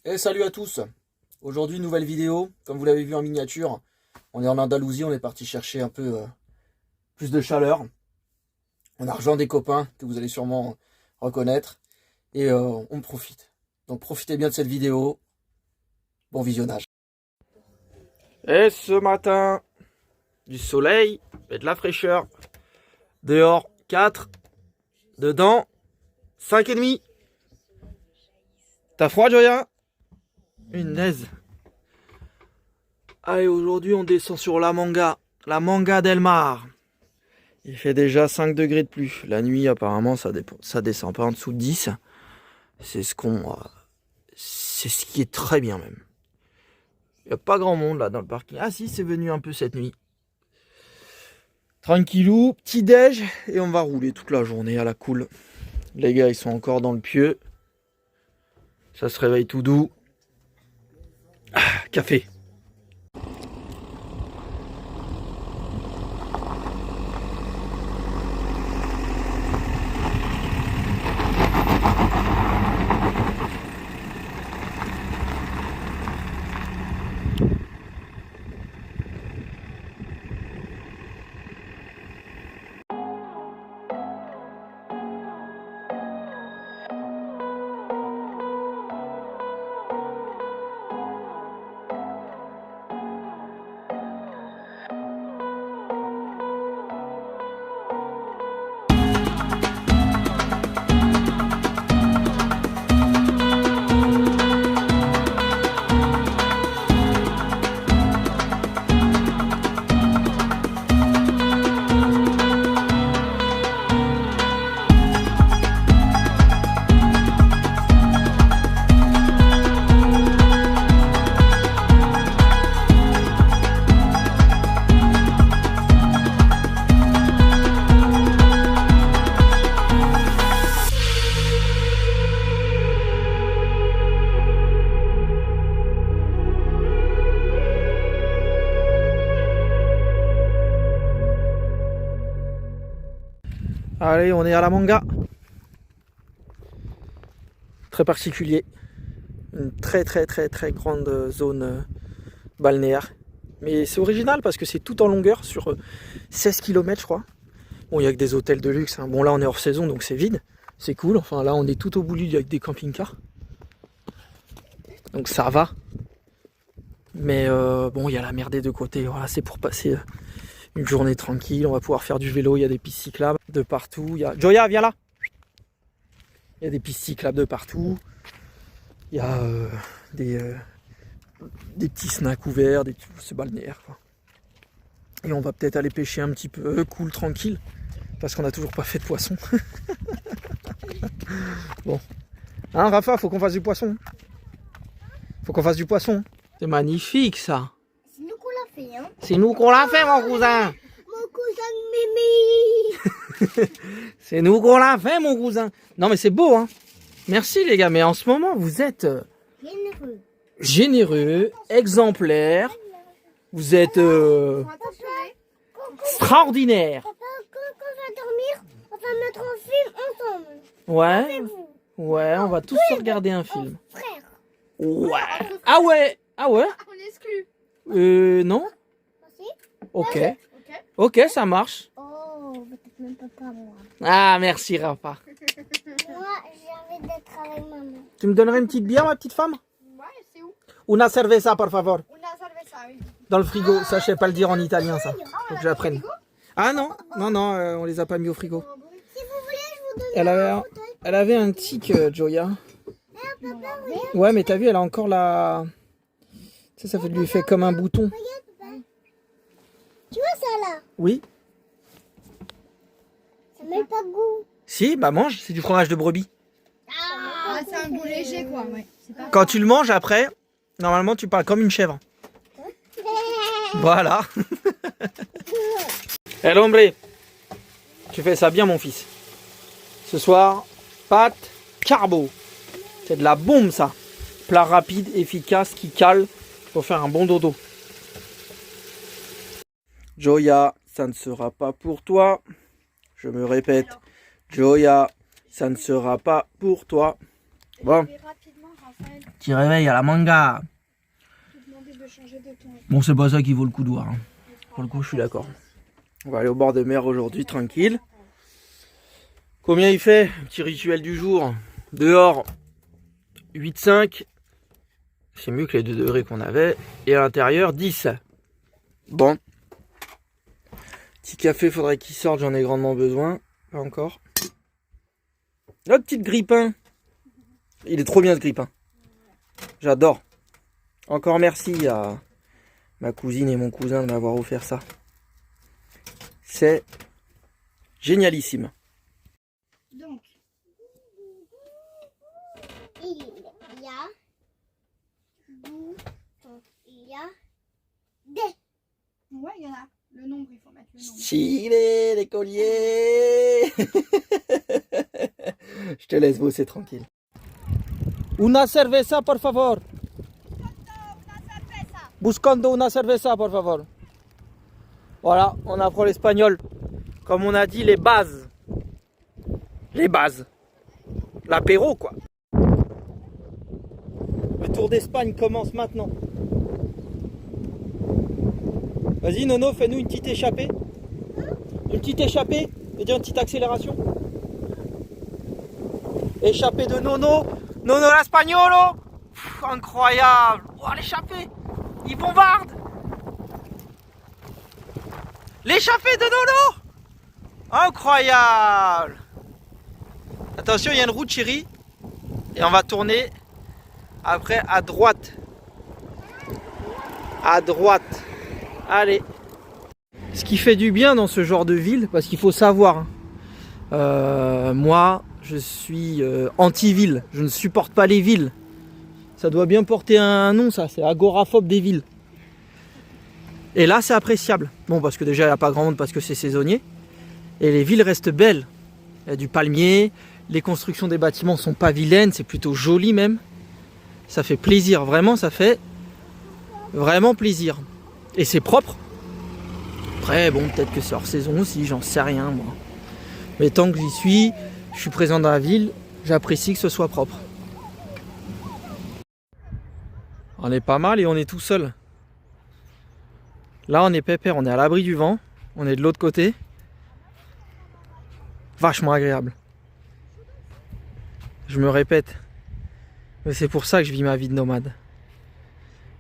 Et salut à tous. Aujourd'hui nouvelle vidéo, comme vous l'avez vu en miniature, on est en Andalousie, on est parti chercher un peu plus de chaleur. On a rejoint des copains que vous allez sûrement reconnaître et on profite. Donc profitez bien de cette vidéo, bon visionnage. Et ce matin, du soleil et de la fraîcheur. Dehors 4, dedans 5,5. T'as froid, Joya? Une naise. Allez, aujourd'hui on descend sur la Manga del Mar. Il fait déjà 5 degrés de plus. La nuit apparemment ça descend pas en dessous de 10. C'est ce qui est très bien même. Il n'y a pas grand monde là dans le parking. Ah si, c'est venu un peu cette nuit. Tranquillou, petit déj et on va rouler toute la journée à la cool. Les gars ils sont encore dans le pieu. Ça se réveille tout doux. Ah, café. Allez, on est à la Manga. Très particulier. Une très grande zone balnéaire. Mais c'est original parce que c'est tout en longueur sur 16 km je crois. Bon, il n'y a que des hôtels de luxe. Hein. Bon, là on est hors saison donc c'est vide. C'est cool. Enfin là on est tout au bout avec des camping-cars. Donc ça va. Mais bon, il y a la mer des deux côtés. Voilà, c'est pour passer une journée tranquille. On va pouvoir faire du vélo. Il y a des pistes cyclables de partout. Joya, viens là. Il y a des pistes cyclables de partout. Il y a des petits snacks ouverts, c'est balnéaire quoi. Et on va peut-être aller pêcher un petit peu, cool, tranquille, parce qu'on n'a toujours pas fait de poisson. Bon. Hein, Rafa, faut qu'on fasse du poisson. Faut qu'on fasse du poisson. C'est magnifique ça. C'est nous qu'on l'a fait, hein. C'est nous qu'on l'a fait, mon cousin. Mon cousin Mimi. C'est nous qu'on l'a fait, mon cousin. Non mais c'est beau, hein. Merci les gars, mais en ce moment vous êtes généreux, exemplaires. Vous êtes extraordinaire. Papa, quand on va dormir, on va mettre un film ensemble. Ouais. Ouais, on va tous regarder un film. Frère. Ouais. Ah ouais. Ah ouais. On exclut. Non. Aussi. Ok. Ok, ça marche. Oh, peut-être même papa, moi. Ah, merci Rafa. Moi, j'ai envie d'être avec maman. Tu me donnerais une petite bière, ma petite femme? Ouais, c'est où? Una cerveza, por favor. Una cerveza, oui. Dans le frigo. Ça, je sais pas le dire en italien, ça. Faut que j'apprenne. Ah non, on les a pas mis au frigo. Si vous voulez, je vous donne Elle avait un tic, Joya. papa, regarde. Ouais, mais t'as vu, elle a encore la... Tu sais, ça lui fait comme un bouton. Regarde, papa. Tu vois ça, là? Oui. Ça n'a pas de goût. Si, bah mange, c'est du fromage de brebis. Ah, c'est un goût léger, quoi, ouais. C'est pas... Quand tu le manges après, normalement tu parles comme une chèvre. Voilà. El hombre, tu fais ça bien mon fils. Ce soir, pâte carbo. C'est de la bombe ça. Plat rapide, efficace, qui cale pour faire un bon dodo. Joya, ça ne sera pas pour toi. Je me répète. Joya, ça ne sera pas pour toi. Bon. Petit réveil à la manga. Je vais demander de changer de ton. Bon, c'est pas ça qui vaut le coup de voir. Hein. Pour le coup, je suis d'accord. On va aller au bord de mer aujourd'hui, tranquille. Combien il fait? Petit rituel du jour. Dehors, 8,5. C'est mieux que les 2 degrés qu'on avait. Et à l'intérieur, 10. Bon. Petit café, faudrait qu'il sorte, j'en ai grandement besoin. Pas encore. Notre petite grippin. Il est trop bien ce grippin. J'adore. Encore merci à ma cousine et mon cousin de m'avoir offert ça. C'est génialissime. Donc, Il y a il y a des. ouais, il y en a. Le nombre, il faut mettre le nombre. Stylé, les colliers. Je te laisse bosser tranquille. Una cerveza, por favor. Buscando una cerveza, por favor. Voilà, on apprend l'espagnol. Comme on a dit, les bases. Les bases. L'apéro, quoi. Le Tour d'Espagne commence maintenant. Vas-y, Nono, fais-nous une petite échappée. Une petite échappée, c'est-à-dire une petite accélération. Échappée de Nono. Nono l'Espagnolo. Incroyable. Oh, l'échappée. Il bombarde. L'échappée de Nono. Incroyable. Attention, il y a une route, chérie. Et on va tourner après à droite. À droite. Allez. Ce qui fait du bien dans ce genre de ville, parce qu'il faut savoir, moi, je suis anti-ville. Je ne supporte pas les villes. Ça doit bien porter un nom, ça. C'est agoraphobe des villes. Et là, c'est appréciable. Bon, parce que déjà, il n'y a pas grand monde parce que c'est saisonnier. Et les villes restent belles. Il y a du palmier. Les constructions des bâtiments sont pas vilaines. C'est plutôt joli même. Ça fait plaisir. Vraiment, ça fait vraiment plaisir. Et c'est propre. Après, bon, peut-être que c'est hors saison aussi. J'en sais rien, moi. Mais tant que j'y suis, je suis présent dans la ville. J'apprécie que ce soit propre. On est pas mal et on est tout seul. Là, on est pépère, on est à l'abri du vent. On est de l'autre côté. Vachement agréable. Je me répète. Mais c'est pour ça que je vis ma vie de nomade.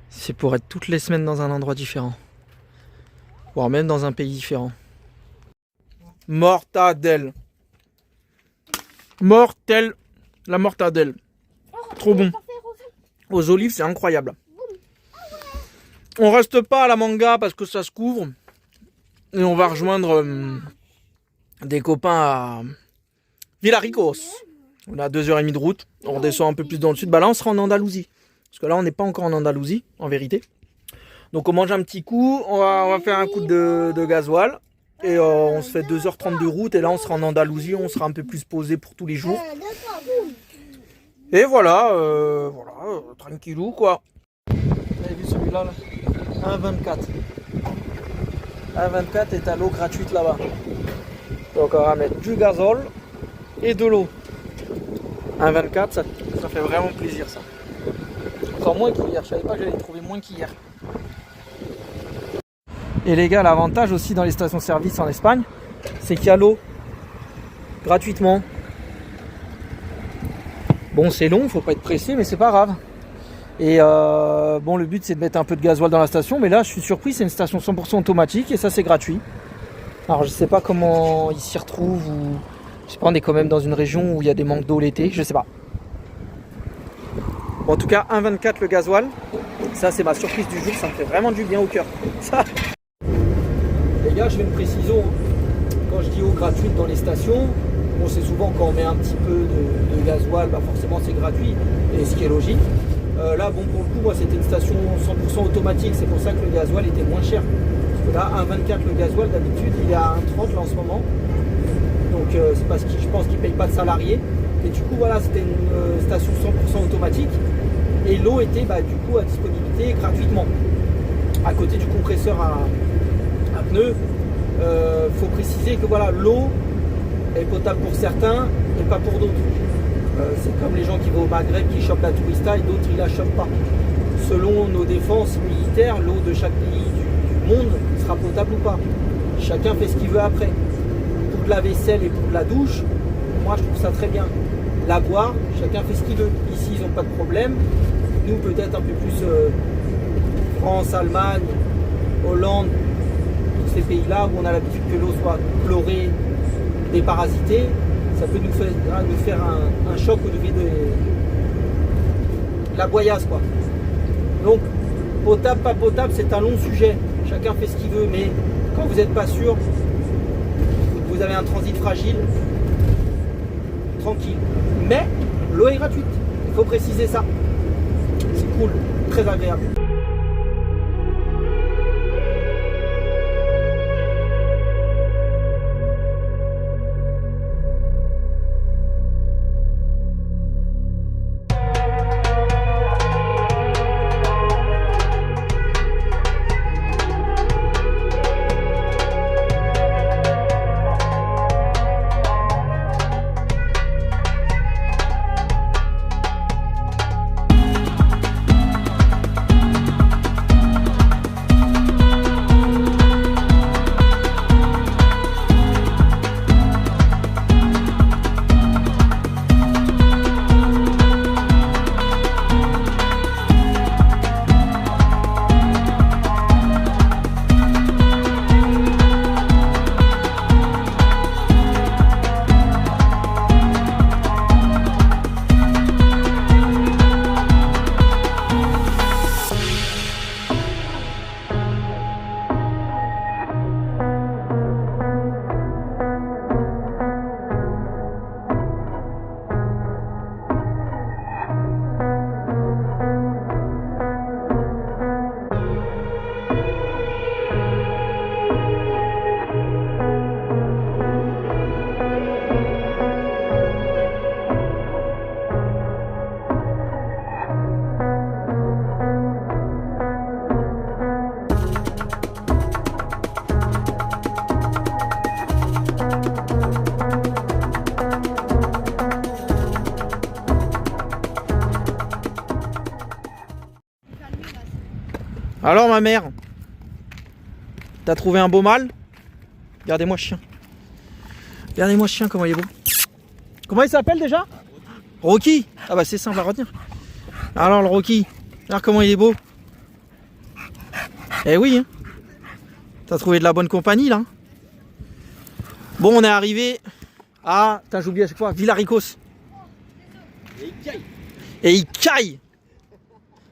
C'est pour être toutes les semaines dans un endroit différent. Voire même dans un pays différent. Mortadelle. Mortel. La mortadelle. Trop bon. Aux olives, c'est incroyable. On reste pas à la manga parce que ça se couvre. Et on va rejoindre des copains à Villaricos. On a 2h30 de route. On redescend un peu plus dans le sud. Bah là, on sera en Andalousie. Parce que là, on n'est pas encore en Andalousie, en vérité. Donc, on mange un petit coup. On va faire un coup de gasoil. Et on se fait 2h30 de route. Et là, on sera en Andalousie. On sera un peu plus posé pour tous les jours. Et voilà, tranquillou quoi. Vous avez vu celui-là là 1,24. 1,24 est à l'eau gratuite là-bas. Donc on va mettre du gazole et de l'eau. 1,24, ça fait vraiment plaisir ça. Encore moins qu'hier, je savais pas que j'allais trouver moins qu'hier. Et les gars, l'avantage aussi dans les stations-service en Espagne, c'est qu'il y a l'eau gratuitement. Bon, c'est long, faut pas être pressé, mais c'est pas grave. Et bon, le but c'est de mettre un peu de gasoil dans la station, mais là je suis surpris, c'est une station 100% automatique et ça c'est gratuit. Alors je sais pas comment ils s'y retrouvent ou je sais pas, on est quand même dans une région où il y a des manques d'eau l'été, je sais pas. Bon, en tout cas 1,24 le gasoil, ça c'est ma surprise du jour, ça me fait vraiment du bien au cœur. Ça. Les gars, je fais une précision, quand je dis eau gratuite dans les stations, bon, c'est souvent quand on met un petit peu de gasoil, bah forcément c'est gratuit, et ce qui est logique. Là, bon, pour le coup, moi c'était une station 100% automatique, c'est pour ça que le gasoil était moins cher. Parce que là, 1,24 le gasoil, d'habitude, il est à 1,30 là en ce moment. Donc c'est parce que je pense qu'ils ne payent pas de salariés. Et du coup, voilà, c'était une station 100% automatique. Et l'eau était du coup à disponibilité gratuitement. À côté du compresseur à pneus, faut préciser que voilà, l'eau est potable pour certains et pas pour d'autres. C'est comme les gens qui vont au Maghreb, qui chopent la tourista et d'autres ils la chopent pas. Selon nos défenses militaires, l'eau de chaque pays du monde sera potable ou pas. Chacun fait ce qu'il veut après. Pour de la vaisselle et pour de la douche, moi je trouve ça très bien. La boire, chacun fait ce qu'il veut. Ici ils n'ont pas de problème. Nous peut-être un peu plus France, Allemagne, Hollande, tous ces pays-là où on a l'habitude que l'eau soit chlorée, déparasitée, ça peut nous faire un choc au niveau de la boyasse quoi. Donc potable, pas potable, c'est un long sujet. Chacun fait ce qu'il veut, mais quand vous n'êtes pas sûr, vous avez un transit fragile, tranquille. Mais l'eau est gratuite, il faut préciser ça. C'est cool, très agréable. Alors ma mère, t'as trouvé un beau mâle? Regardez-moi ce chien. Regardez-moi ce chien, comment il est beau. Comment il s'appelle déjà? Rocky. Ah bah c'est simple à retenir. Alors le Rocky, regarde comment il est beau. Eh oui, hein. T'as trouvé de la bonne compagnie là. Bon, on est arrivé à, j'oublie à chaque fois, Villaricos. Et il caille.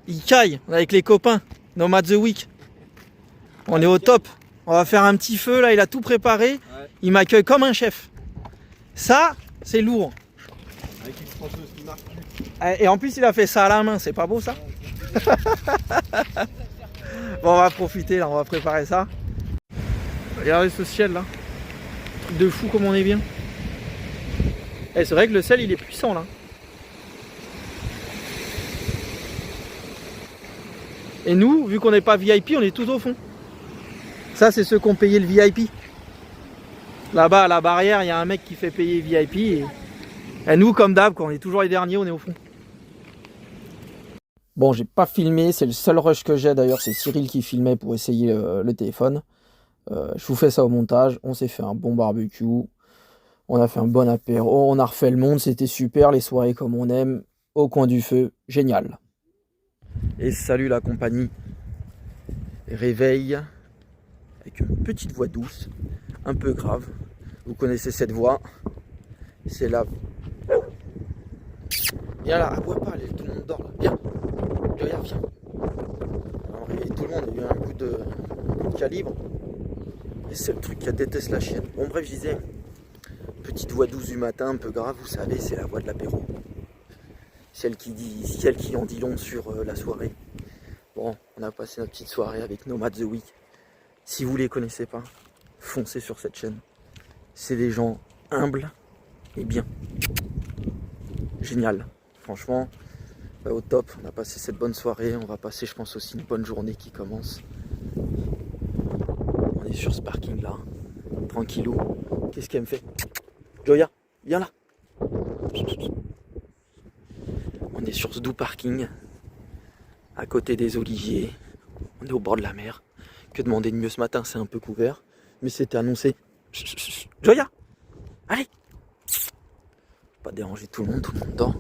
Il caille avec les copains. Nomad the Week. On est au top. On va faire un petit feu là, il a tout préparé. Ouais. Il m'accueille comme un chef. Ça, c'est lourd. Et en plus, il a fait ça à la main. C'est pas beau ça? Bon, on va profiter là, on va préparer ça. Regardez ce ciel là. Truc de fou comme on est bien. Et c'est vrai que le ciel il est puissant là. Et nous, vu qu'on n'est pas VIP, on est tout au fond. Ça, c'est ceux qui ont payé le VIP. Là-bas, à la barrière, il y a un mec qui fait payer VIP. Et nous, comme d'hab, quand on est toujours les derniers, on est au fond. Bon, j'ai pas filmé. C'est le seul rush que j'ai. D'ailleurs, c'est Cyril qui filmait pour essayer le téléphone. Je vous fais ça au montage. On s'est fait un bon barbecue. On a fait un bon apéro. On a refait le monde. C'était super. Les soirées comme on aime. Au coin du feu. Génial. Et salut la compagnie. Réveil avec une petite voix douce, un peu grave. Vous connaissez cette voix. C'est la... Viens là, aboie pas, tout le monde dort là. Viens. Regarde, viens. Alors, réveille tout le monde, il y a eu un coup de calibre. Et c'est le truc qui déteste la chienne. Bon bref, je disais, petite voix douce du matin, un peu grave, vous savez, c'est la voix de l'apéro. Celle qui en dit long sur la soirée. Bon, on a passé notre petite soirée avec Nomad the Week. Si vous les connaissez pas, foncez sur cette chaîne. C'est des gens humbles et bien. Génial. Franchement, au top. On a passé cette bonne soirée. On va passer, je pense, aussi une bonne journée qui commence. On est sur ce parking là. Tranquillou. Qu'est-ce qu'elle me fait? Joya, viens là. On est sur ce doux parking, à côté des oliviers. On est au bord de la mer. Que demander de mieux ce matin, c'est un peu couvert. Mais c'était annoncé. Chut, chut, chut. Joya, allez. Pas déranger tout le monde dort.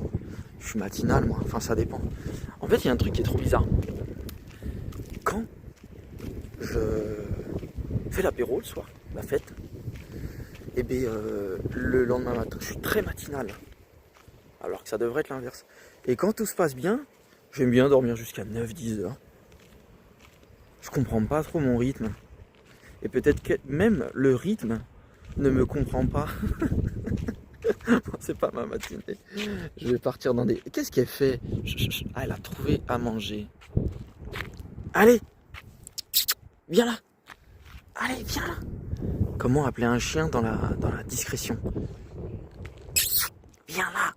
Je suis matinal moi, enfin ça dépend. En fait il y a un truc qui est trop bizarre. Quand je fais l'apéro le soir, la fête, et bien le lendemain matin, je suis très matinal. Alors que ça devrait être l'inverse. Et quand tout se passe bien, j'aime bien dormir jusqu'à 9-10 heures. Je comprends pas trop mon rythme. Et peut-être que même le rythme ne me comprend pas. C'est pas ma matinée. Je vais partir dans des... Qu'est-ce qu'elle fait? Ah, elle a trouvé à manger. Allez, viens là. Allez, viens là. Comment appeler un chien dans la discrétion? Viens là.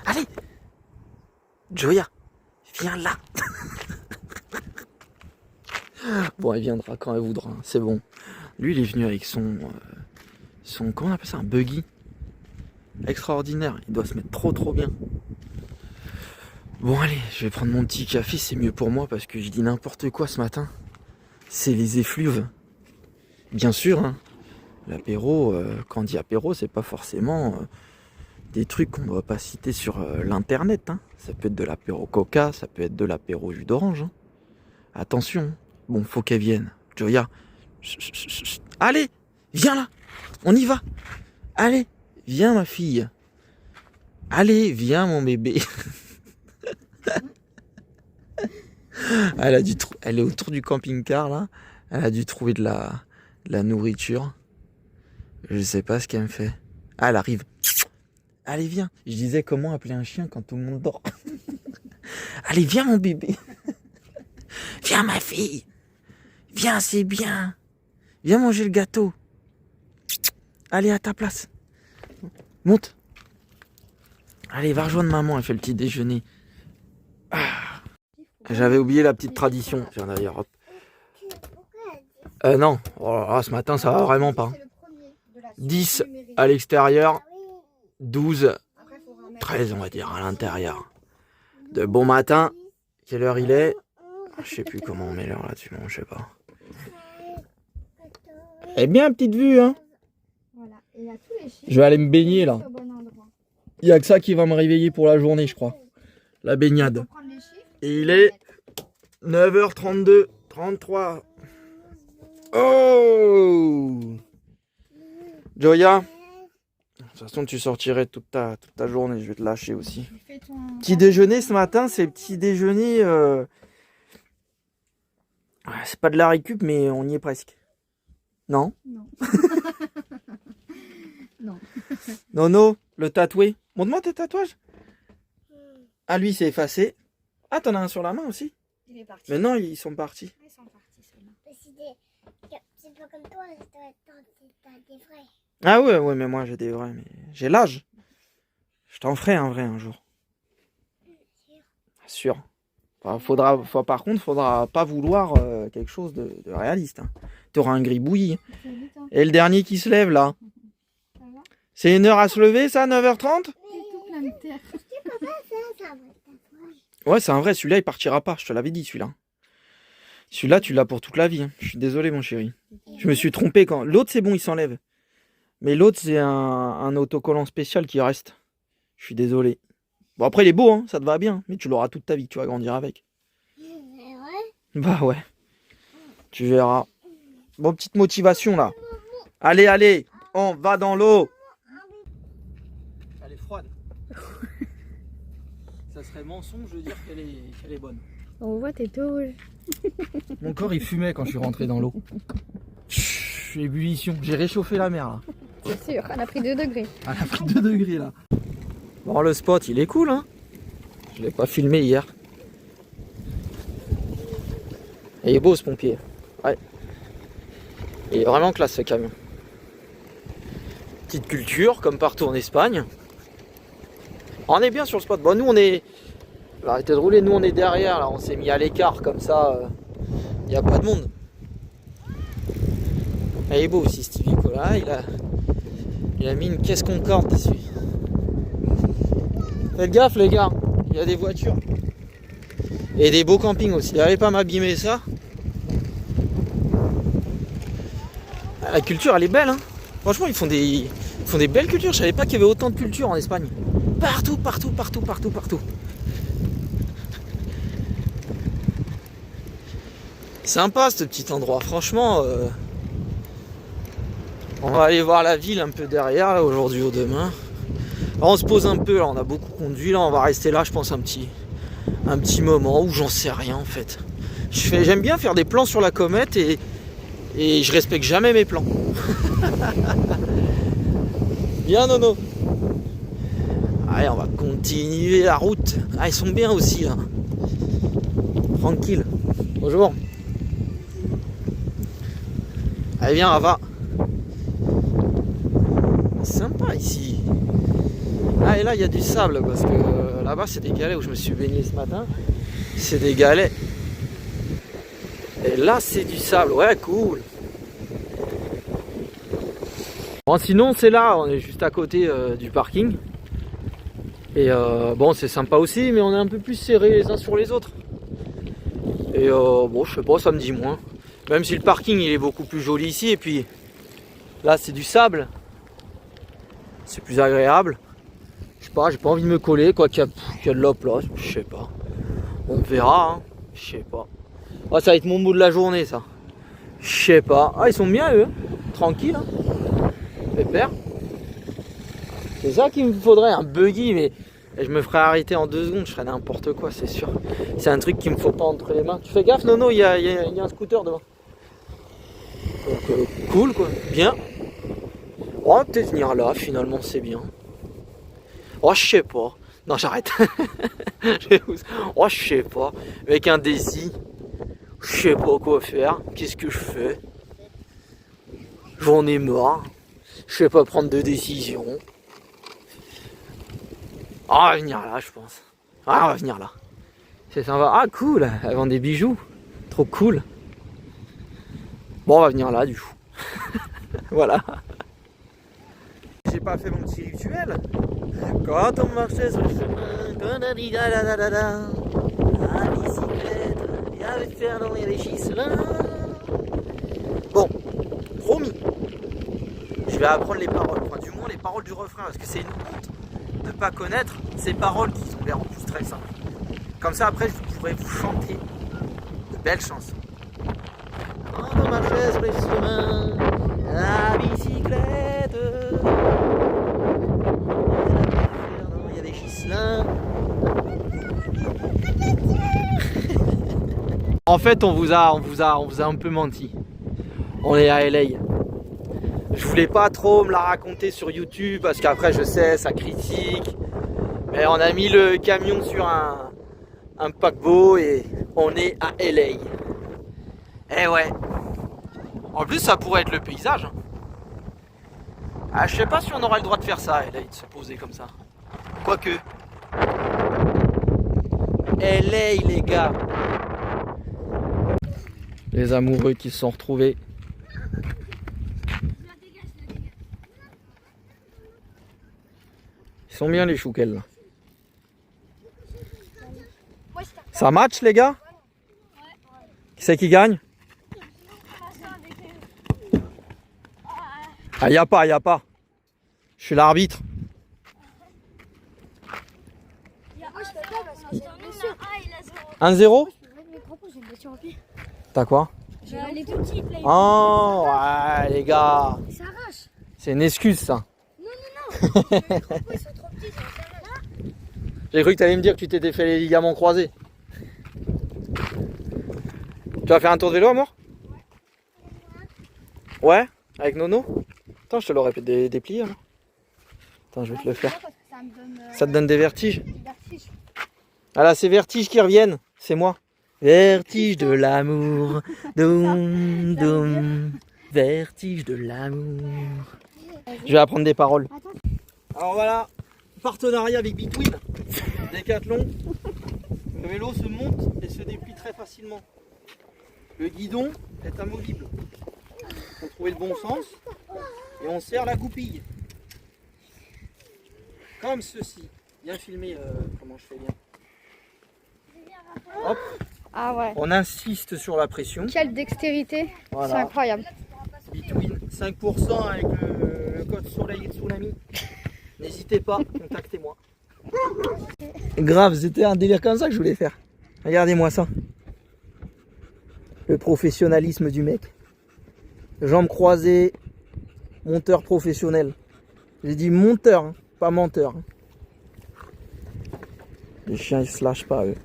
Allez, Joya, viens là. Bon, elle viendra quand elle voudra, c'est bon. Lui, il est venu avec son comment on appelle ça, un buggy. Extraordinaire, il doit se mettre trop bien. Bon, allez, je vais prendre mon petit café, c'est mieux pour moi parce que je dis n'importe quoi ce matin. C'est les effluves. Bien sûr, hein, l'apéro, quand on dit apéro, c'est pas forcément des trucs qu'on ne doit pas citer sur l'internet. Hein. Ça peut être de l'apéro coca, ça peut être de l'apéro jus d'orange. Hein. Attention, bon, faut qu'elle vienne. Joya, allez, viens là, on y va. Allez, viens ma fille. Allez, viens mon bébé. Elle est autour du camping-car là. Elle a dû trouver de la nourriture. Je sais pas ce qu'elle me fait. Ah, elle arrive. Allez, viens. Je disais comment appeler un chien quand tout le monde dort. Allez, viens mon bébé. Viens ma fille. Viens, c'est bien. Viens manger le gâteau. Allez, à ta place. Monte. Allez, va rejoindre maman, elle fait le petit déjeuner. Ah. J'avais oublié la petite tradition. Tiens d'ailleurs, hop. Non, oh là là, ce matin ça va vraiment pas. 10 à l'extérieur, 12, 13 on va dire à l'intérieur. De bon matin, quelle heure il est? Je sais plus comment on met l'heure là-dessus, je sais pas. Eh bien, petite vue, hein. Je vais aller me baigner là. Il n'y a que ça qui va me réveiller pour la journée, je crois. La baignade. Et il est 9h32, 33. Oh Joya, de toute façon tu sortirais toute ta journée, je vais te lâcher aussi. Petit déjeuner ce matin, c'est petit déjeuner... C'est pas de la récup, mais on y est presque. Non? Non. Non. Nono, le tatoué. Montre-moi tes tatouages. Ah, lui, c'est effacé. Ah, t'en as un sur la main aussi? Il est parti. Mais non, ils sont partis. Ils sont partis seulement. C'est pas comme toi, t'as des vrais. Ah ouais, mais moi j'ai des vrais, mais j'ai l'âge. Je t'en ferai un vrai un jour. Sûr. Enfin, par contre, faudra pas vouloir quelque chose de réaliste. Hein. T'auras un gribouillis. Et le dernier qui se lève là. C'est une heure à se lever, ça, 9h30? Ouais, c'est un vrai. Celui-là, il partira pas. Je te l'avais dit, celui-là. Celui-là, tu l'as pour toute la vie. Hein. Je suis désolé, mon chéri. Je me suis trompé quand. L'autre, c'est bon, il s'enlève. Mais l'autre, c'est un autocollant spécial qui reste. Je suis désolé. Bon, après, il est beau, hein. Ça te va bien. Mais tu l'auras toute ta vie. Tu vas grandir avec. Bah ouais. Tu verras. Bon, petite motivation là. Allez, allez. On va dans l'eau. Elle est froide. Ça serait mensonge de dire qu'elle est bonne. On voit tes tout rouge. Mon corps il fumait quand je suis rentré dans l'eau. Ébullition. J'ai réchauffé la mer là. C'est sûr, elle a pris 2 degrés. Elle a pris 2 degrés là. Bon, le spot il est cool hein. Je l'ai pas filmé hier. Et il est beau ce pompier. Ouais. Il est vraiment classe ce camion. Petite culture comme partout en Espagne. On est bien sur le spot. Bon, nous on est... Arrêtez de rouler, nous on est derrière là. On s'est mis à l'écart comme ça. Il n'y a pas de monde. Il est beau aussi Stevie Cola. Il a mis une caisse Concorde dessus. Faites gaffe les gars, il y a des voitures. Et des beaux campings aussi. Allez pas m'abîmer ça. La culture elle est belle hein. Franchement ils font des belles cultures. Je savais pas qu'il y avait autant de culture en Espagne. Partout. Sympa ce petit endroit. Franchement on va aller voir la ville un peu derrière là, aujourd'hui ou demain. Alors, on se pose un peu là, on a beaucoup conduit là, on va rester là je pense un petit moment où j'en sais rien en fait. J'aime bien faire des plans sur la comète et je respecte jamais mes plans. Bien Nono. Allez, on va continuer la route. Ah, ils sont bien aussi là. Tranquille. Bonjour. Allez, viens, Rafa. Sympa ici. Ah, et là, il y a du sable parce que là-bas, c'est des galets où je me suis baigné ce matin. C'est des galets. Et là, c'est du sable. Ouais, cool. Bon, sinon, c'est là. On est juste à côté du parking. Et bon, c'est sympa aussi, mais on est un peu plus serrés les uns sur les autres. Et bon, je sais pas, ça me dit moins. Même si le parking, il est beaucoup plus joli ici. Et puis, là, c'est du sable. C'est plus agréable. Je sais pas, j'ai pas envie de me coller, quoi qu'il y a de la place, je sais pas. On verra, hein. Je sais pas. Ah, ça va être mon mot de la journée, ça. Je sais pas. Ah, ils sont bien, eux. Tranquille, hein. Pépère. C'est ça qu'il me faudrait, un buggy, mais je me ferais arrêter en 2 secondes, je ferais n'importe quoi, c'est sûr. C'est un truc qu'il me faut pas entre les mains. Tu fais gaffe, Nono, il y a un scooter devant. Donc, cool, quoi. Bien. On va peut-être venir là, finalement, c'est bien. Oh, je sais pas. Non, j'arrête. Oh, je sais pas. Avec un Daisy, je sais pas quoi faire. Qu'est-ce que je fais? J'en ai marre. Je sais pas prendre de décision. Oh, on va venir là, je pense. Ah, on va venir là. C'est sympa. Ah, cool. Elle vend des bijoux. Trop cool. Bon, on va venir là, du coup. Voilà. J'ai pas fait mon petit rituel. Quand on marchait sur le chemin, quand on dit la bicyclette, il y avait Fernand et les Giselins. Bon, promis. Je vais apprendre les paroles, enfin du moins les paroles du refrain, parce que c'est une honte de pas connaître ces paroles qui sont l'air en plus très simples. Comme ça après je pourrais vous chanter de belles chansons. Quand on marchait sur les chemins, la bicyclette, il y a des Giselins. En fait on vous a un peu menti. On est à LA. Je voulais pas trop me la raconter sur YouTube parce qu'après je sais ça critique. Mais on a mis le camion sur un paquebot et on est à LA. Eh ouais. En plus ça pourrait être le paysage. Ah, je sais pas si on aura le droit de faire ça, LA, de se poser comme ça. Quoique. LA les gars. Les amoureux qui se sont retrouvés. Ils sont bien les chouquels là. Ça match les gars? Qui c'est qui gagne? Ah y a pas. Je suis l'arbitre. 1-0? T'as quoi? Les tout petits, là. Oh ouais les gars. Ça arrache. C'est une excuse ça. Non. Les crapauds, ils sont trop petits, ça arrache. J'ai cru que tu allais me dire que tu t'étais fait les ligaments croisés. Tu vas faire un tour de vélo, amour? Ouais. Avec Nono? Attends, je te l'aurais déplié alors. Attends, je vais te le faire. Ça te donne des vertiges? Ah là, c'est vertiges qui reviennent. C'est moi. Vertige de l'amour. Doum, doum. Vertige de l'amour. Je vais apprendre des paroles. Alors voilà, partenariat avec Between, Decathlon. Le vélo se monte et se déplie très facilement. Le guidon est amovible. Il faut trouver le bon sens et on serre la goupille. Comme ceci. Bien filmé comment je fais bien. Hop, Ah ouais. on insiste sur la pression. Quelle dextérité. Voilà. C'est incroyable. Between 5% avec le code soleil et tsunami. N'hésitez pas, contactez-moi. Grave, c'était un délire comme ça que je voulais faire. Regardez-moi ça. Le professionnalisme du mec. Jambes croisées, monteur professionnel. J'ai dit monteur, hein, pas menteur. Les chiens ils se lâchent pas eux.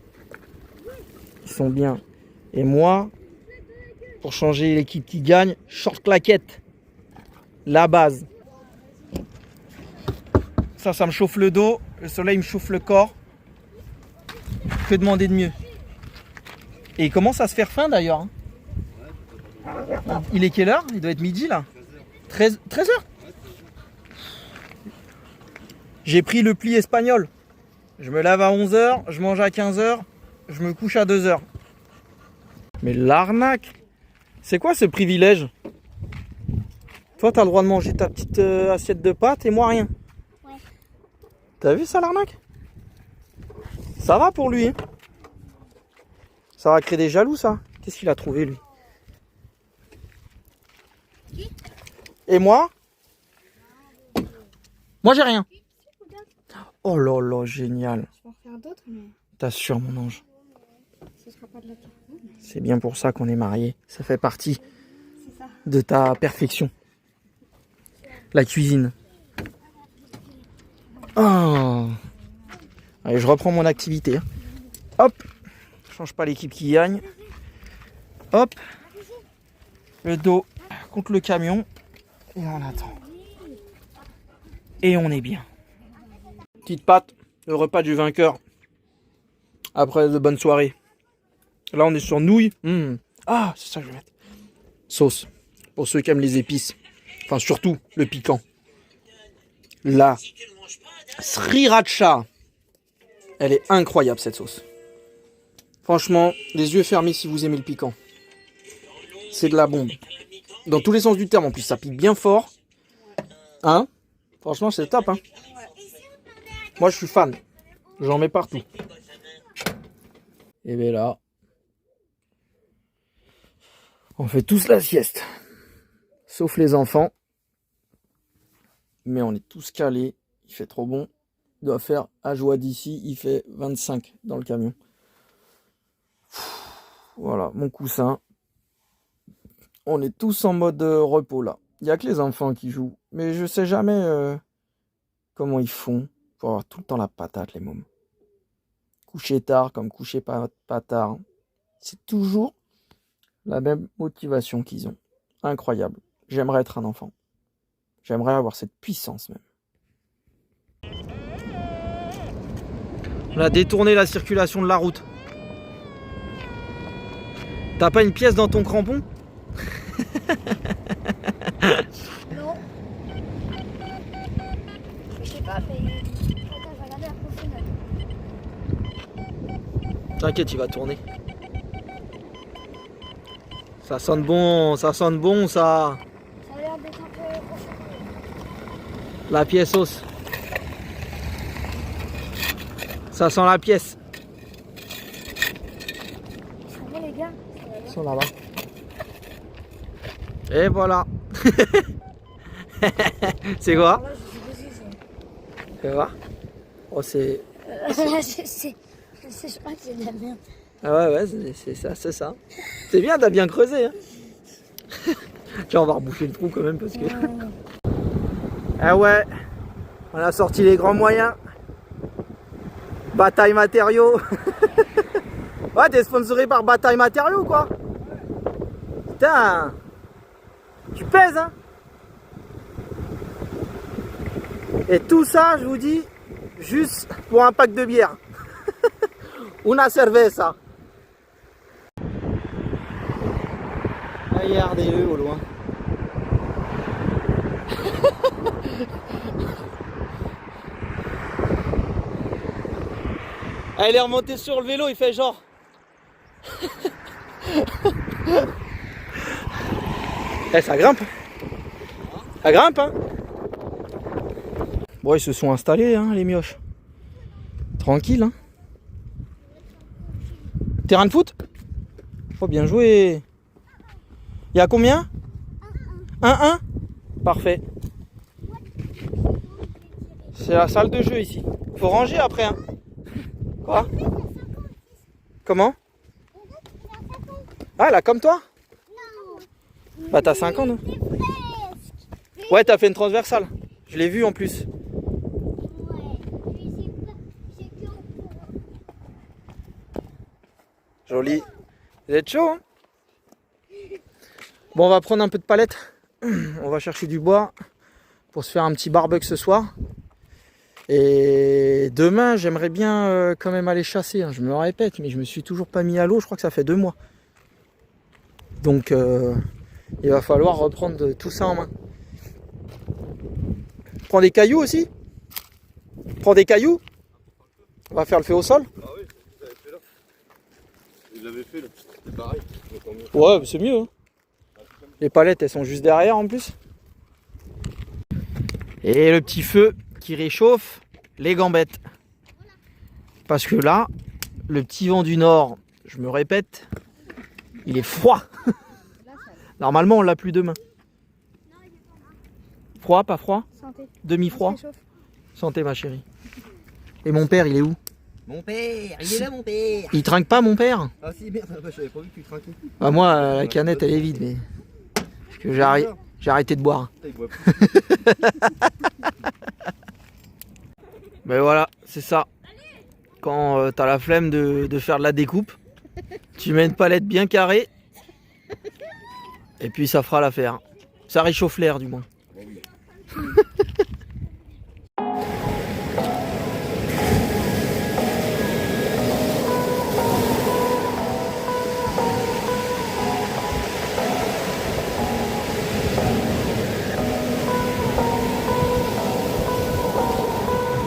Ils sont bien. Et moi, pour changer l'équipe qui gagne, short claquette. La base. Ça me chauffe le dos. Le soleil me chauffe le corps. Que demander de mieux? Et il commence à se faire faim d'ailleurs. Hein. Il est quelle heure? Il doit être midi là. 13h. J'ai pris le pli espagnol. Je me lave à 11h, je mange à 15h, je me couche à 2h. Mais l'arnaque! C'est quoi ce privilège? Toi, t'as le droit de manger ta petite assiette de pâtes et moi rien. Ouais. T'as vu ça, l'arnaque? Ça va pour lui. Hein, ça va créer des jaloux, ça. Qu'est-ce qu'il a trouvé, lui? Et moi? Moi, j'ai rien. Oh là là, génial. Je vais en faire d'autres, mais T'assures, mon ange. ce sera pas de la terre. C'est bien pour ça qu'on est mariés. Ça fait partie C'est ça. de ta perfection. La cuisine. Oh. Allez, je reprends mon activité. Hop. Je change pas l'équipe qui gagne. Hop. Le dos contre le camion. Et on attend. Et on est bien. Petite pâte, le repas du vainqueur. Après de bonnes soirées. Là, on est sur nouilles. Ah, c'est ça que je vais mettre. Sauce. Pour ceux qui aiment les épices. Enfin, surtout le piquant. La sriracha. Elle est incroyable, cette sauce. Franchement, les yeux fermés si vous aimez le piquant. C'est de la bombe. Dans tous les sens du terme, en plus, ça pique bien fort. Hein? Franchement, c'est top, hein? Moi, je suis fan. J'en mets partout. Et bien là, on fait tous la sieste. Sauf les enfants. Mais on est tous calés. Il fait trop bon. Il doit faire à joie d'ici. Il fait 25 dans le camion. Voilà, mon coussin. On est tous en mode repos là. Il n'y a que les enfants qui jouent. Mais je sais jamais comment ils font pour avoir tout le temps la patate, les mômes. Coucher tard comme coucher pas tard. C'est toujours la même motivation qu'ils ont. Incroyable. J'aimerais être un enfant. J'aimerais avoir cette puissance même. On a détourné la circulation de la route. T'as pas une pièce dans ton crampon? Non. Je sais pas, mais. Attends, je vais regarder la prochaine. T'inquiète, il va tourner. Ça sonne bon, ça sonne bon, ça. Ça a l'air d'être un peu profond. La pièce os. Ça sent la pièce. Ça va, les gars? Ils sont là-bas. Et voilà. C'est quoi? Là, je suis déçue. Fais voir. Oh, c'est. Je crois que c'est de la merde. Ah ouais, c'est ça, c'est ça. C'est bien, t'as bien creusé. Hein. Tiens, on va reboucher le trou quand même parce que. Ah ouais, on a sorti les grands moyens. Bataille matériaux. Ouais, t'es sponsorisé par Bataille matériaux quoi. Putain, tu pèses hein. Et tout ça, je vous dis, juste pour un pack de bière. Una cerveza. Regardez-le au loin. Elle est remontée sur le vélo, il fait genre. Eh, ça grimpe. Ça grimpe, hein. Bon, ils se sont installés, hein, les mioches. Tranquille, hein. Terrain de foot? Oh, bien joué. Il y a combien? 1-1. Parfait. C'est la salle de jeu ici. Faut ranger après, hein. Quoi? Comment? Ah, là, comme toi? Bah, t'as 5 ans, non? Ouais, t'as fait une transversale. Je l'ai vu en plus. Joli. Vous êtes chaud, hein? Bon, on va prendre un peu de palette. On va chercher du bois pour se faire un petit barbecue ce soir. Et demain, j'aimerais bien quand même aller chasser, hein. Je me le répète, mais je me suis toujours pas mis à l'eau. Je crois que ça fait 2 mois. Donc, il va falloir reprendre tout ça en main. Prends des cailloux aussi. Prends des cailloux. On va faire le feu au sol. Ah oui, vous avez fait là. Vous l'avez fait là. C'est pareil. Ouais, c'est mieux, hein. Les palettes, elles sont juste derrière en plus. Et le petit feu qui réchauffe les gambettes. Parce que là, le petit vent du nord, je me répète, il est froid. Normalement, on l'a plus demain. Froid, pas froid? Santé. Demi-froid? On se réchauffe. Santé, ma chérie. Et mon père, il est où? Mon père, il est là mon père. Il trinque pas, mon père? Ah si merde, j'avais pas vu que tu trinquais. Bah moi, la canette, elle est vide, mais... Parce que j'ai arrêté de boire. Il boit plus. Ben voilà, c'est ça. Quand t'as la flemme de faire de la découpe, tu mets une palette bien carrée. Et puis ça fera l'affaire. Ça réchauffe l'air du moins.